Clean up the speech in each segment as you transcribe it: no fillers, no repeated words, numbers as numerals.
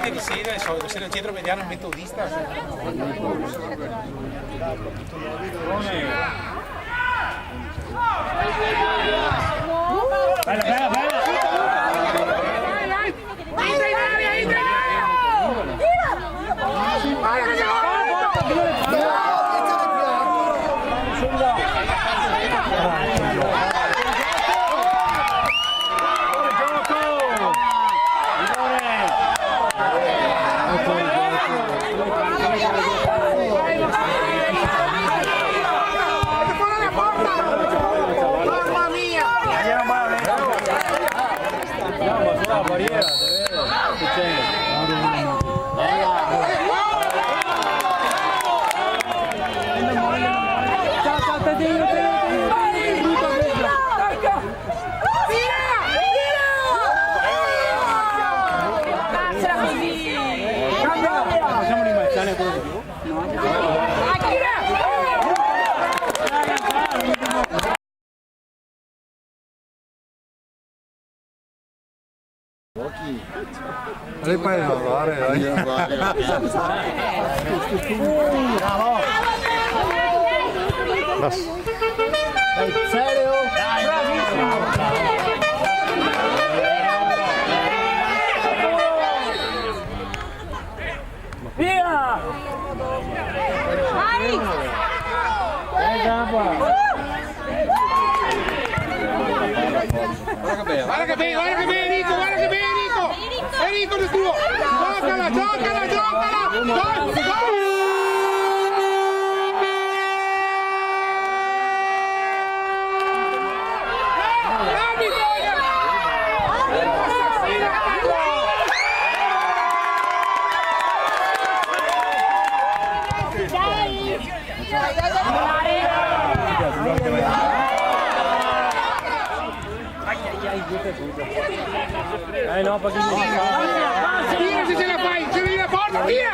anche di sera, se il centro vediamo il metodista. Bella, bella, bella! Entra in aria, entra in aria! Lei puoi lavare, dai. Serio? Via! Vai! Guarda che bene, Enrico, guarda che bene, Enrico! Enrico del tuo! Giocala, giocala, giocala! Gol, gol! No, perché Tira se ce la fai, se vieni la porta, via!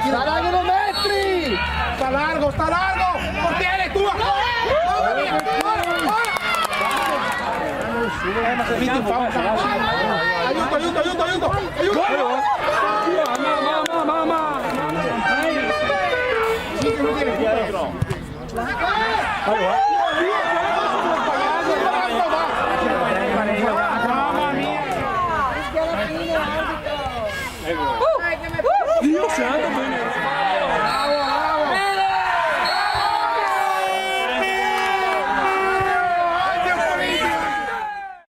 Sta largo metri! Sta largo, portiere tua! Ma se vedi un aiuto! Mamma! Allora.